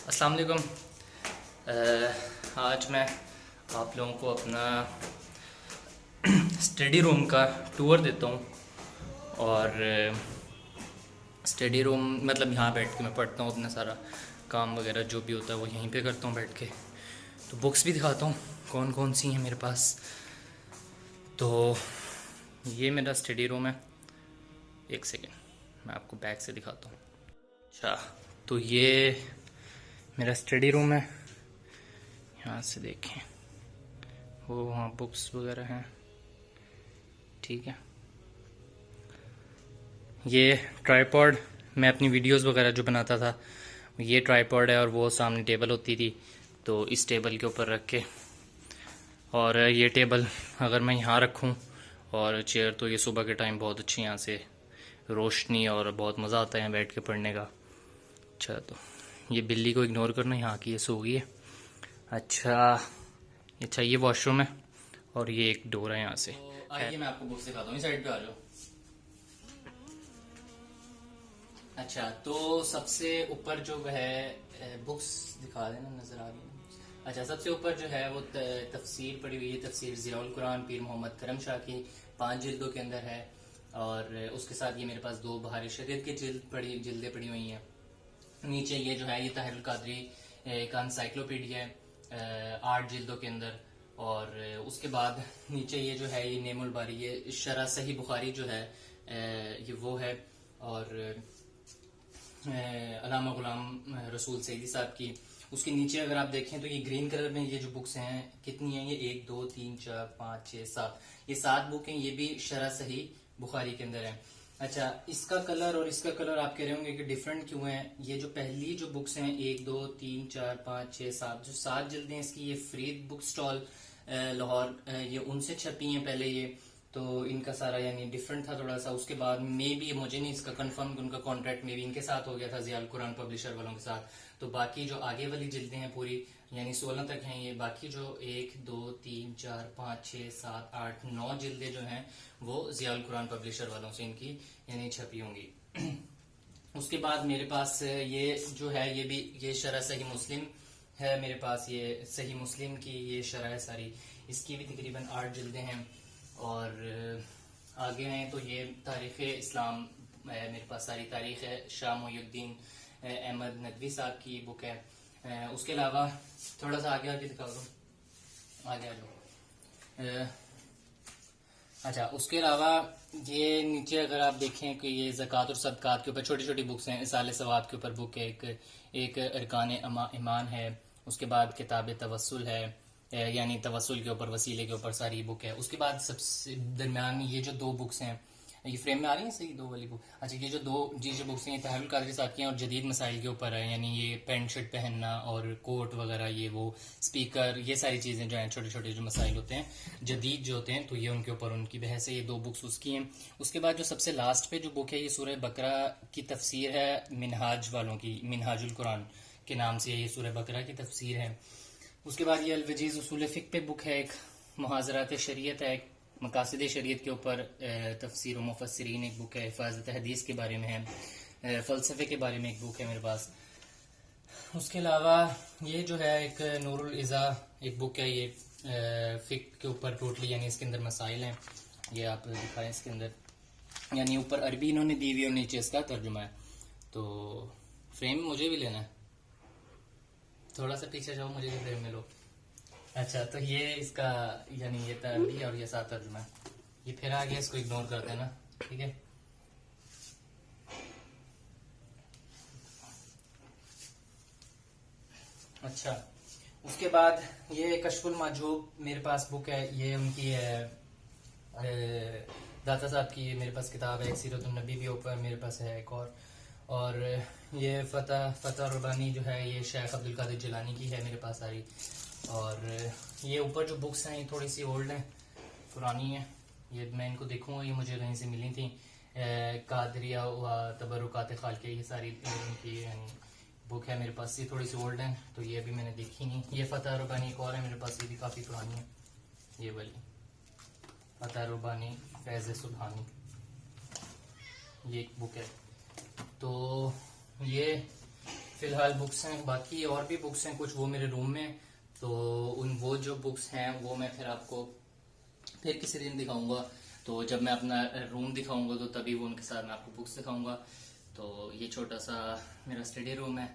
अस्सलाम वालेकुम। आज मैं आप लोगों को अपना स्टडी रूम का टूर देता हूँ। और स्टडी रूम मतलब यहाँ बैठ के मैं पढ़ता हूँ, अपना सारा काम वगैरह जो भी होता है वो यहीं पे करता हूँ बैठ के। तो बुक्स भी दिखाता हूँ कौन कौन सी हैं मेरे पास। तो ये मेरा स्टडी रूम है। एक सेकेंड मैं आपको बैक से दिखाता हूँ। अच्छा, तो ये मेरा स्टडी रूम है। यहाँ से देखें, वो वहाँ बुक्स वगैरह हैं। ठीक है, ये ट्राइपॉड, मैं अपनी वीडियोस वगैरह जो बनाता था ये ट्राइपॉड है, और वो सामने टेबल होती थी तो इस टेबल के ऊपर रख के। और ये टेबल अगर मैं यहाँ रखूँ और चेयर, तो ये सुबह के टाइम बहुत अच्छी यहाँ से रोशनी और बहुत मज़ा आता है यहाँ बैठ के पढ़ने का। अच्छा, तो ये बिल्ली को इग्नोर करना, यहाँ की ये सो गई है। अच्छा ये वॉशरूम है और ये एक डोर है यहाँ से। तो आइए मैं आपको बुक्स दिखाता हूँ, इस साइड पे आ जाओ। अच्छा, तो सबसे ऊपर जो है बुक्स दिखा देना, नजर आ रही है। अच्छा, सबसे ऊपर जो है वो तफसीर पड़ी हुई है। तफसीर ज़ियाउल कुरान पीर मोहम्मद करम शाह की 5 जिल्दों के अंदर है। और उसके साथ ये मेरे पास 2 बहार शरीयत की जिल्दें पड़ी हुई हैं। नीचे ये जो है ये ताहिरुल कादरी का एनसाइक्लोपीडिया है 8 जिल्दों के अंदर। और उसके बाद नीचे ये जो है ये नेमुल बारी, ये शरह सही बुखारी जो है ये वो है। और अल्लामा गुलाम रसूल सईदी साहब की, उसके नीचे अगर आप देखें तो ये ग्रीन कलर में ये जो बुक्स हैं कितनी हैं, ये 1 2 3 4 5 6 7, ये 7 बुक हैं। ये भी शरह सही बुखारी के अंदर है। अच्छा, इसका कलर और इसका कलर आप कह रहे होंगे कि डिफरेंट क्यों है। ये जो पहली जो बुक्स हैं 1 2 3 4 5 6 7, जो 7 जिल्दें इसकी, ये फ्रीद बुक स्टॉल लाहौर ये उनसे छपी हैं पहले ये। तो इनका सारा यानी डिफरेंट था थोड़ा सा। उसके बाद मे भी, मुझे नहीं इसका कंफर्म कि उनका कॉन्ट्रैक्ट मे भी इनके साथ हो गया था, ज़ियाउल कुरान पब्लिशर वालों के साथ। तो बाकी जो आगे वाली जिल्दें हैं पूरी यानी 16 तक हैं ये, बाकी जो 1 2 3 4 5 6 7 8 9 जिल्दें जो हैं वो ज़ियाउल कुरान पब्लिशर वालों से इनकी यानी छपी होंगी। उसके बाद मेरे पास ये जो है ये भी ये शरह सही मुस्लिम है मेरे पास। ये सही मुस्लिम की ये शरह है सारी, इसकी भी तकरीबन 8 जिल्दें हैं। और आगे हैं तो ये तारीख़ इस्लाम है मेरे पास, सारी तारीख़ है। शाह मोहुद्दीन अहमद नदवी साहब की बुक है। उसके अलावा थोड़ा सा आगे आगे दिखा दो, आगे आ जाओ। अच्छा, उसके अलावा ये नीचे अगर आप देखें कि ये ज़कात और सदकात के ऊपर छोटी छोटी बुक्स हैं। इसाले सवाब के ऊपर बुक है, एक अरकान ईमान है। उसके बाद किताब तवस्सुल है, यानी तवस्सुल के ऊपर, वसीले के ऊपर सारी बुक है। उसके बाद सबसे दरमियान ये जो 2 बुक्स हैं, ये फ्रेम में आ रही है सही 2 वाली बुक। अच्छा, ये जो 2 जो बुक्स हैं ये ताहिरुल कादरी साहब की हैं और जदीद मसाइल के ऊपर है, यानी ये पैंट शर्ट पहनना और कोट वगैरह, ये वो स्पीकर, ये सारी चीज़ें जो हैं छोटे छोटे जो मसाइल होते हैं जदीद जो होते हैं, तो ये उनके ऊपर उनकी बहस है। ये 2 बुक्स उसकी हैं। उसके बाद जो सबसे लास्ट पे जो बुक है ये सूरह बकरा की तफसीर है मिनहाज वालों की, मिनहाजुल कुरान के नाम से ये सूरह बकरा की तफसीर है। उसके बाद ये अलवजीज उसूल फ़िक़्ह पे बुक है, एक मुहाज़रात शरीयत है, एक मकासिद शरीयत के ऊपर तफसीर व मुफस्सिरीन एक बुक है, हिफाजत हदीस के बारे में है, फ़लसफ़े के बारे में एक बुक है मेरे पास। उसके अलावा ये जो है एक नूरुल इज़ा एक बुक है, ये फ़िक़्ह के ऊपर टोटली, यानी इसके अंदर मसाइल हैं। ये आप दिखाएं, इसके अंदर यानी ऊपर अरबी इन्होंने दी हुई और नीचे इसका तर्जुमा है। तो फ्रेम मुझे भी लेना है, थोड़ा सा पीछे जाओ, मुझे भी फ्रेम में लो। अच्छा, तो ये इसका यानी ये अरबी और ये साथ तर्जुमा है। ये फिर आ गया, इसको इग्नोर कर देना, ठीक है। अच्छा, उसके बाद ये कशफुल माजूब मेरे पास बुक है, ये उनकी है दाता साहब की मेरे पास किताब है। सीरतुन नबी भी ऊपर मेरे पास है एक और ये फतह रुबानी जो है ये शेख अब्दुल कादिर जिलानी की है मेरे पास सारी। और ये ऊपर जो बुक्स हैं ये थोड़ी सी ओल्ड हैं, पुरानी हैं। ये मैं इनको देखूंगा, ये मुझे कहीं से मिली थी। कादरिया व तबरुकात खालके, ये सारी इनकी यानी बुक है मेरे पास। ये थोड़ी सी ओल्ड है तो ये अभी मैंने देखी नहीं। ये फतह रुबानी एक और है मेरे पास, ये भी काफ़ी पुरानी है। ये वाली फतह रुबानी फैज़ सुबहानी, ये एक बुक है। तो ये फिलहाल बुक्स हैं, बाकी और भी बुक्स हैं कुछ, वो मेरे रूम में। तो वो जो बुक्स हैं वो मैं फिर आपको फिर किसी दिन दिखाऊंगा। तो जब मैं अपना रूम दिखाऊंगा तो तभी वो उनके साथ मैं आपको बुक्स दिखाऊंगा। तो ये छोटा सा मेरा स्टडी रूम है।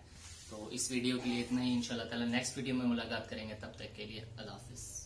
तो इस वीडियो के लिए इतना ही। इंशाल्लाह ताला नेक्स्ट वीडियो में मुलाकात करेंगे, तब तक के लिए अल्लाह हाफिज।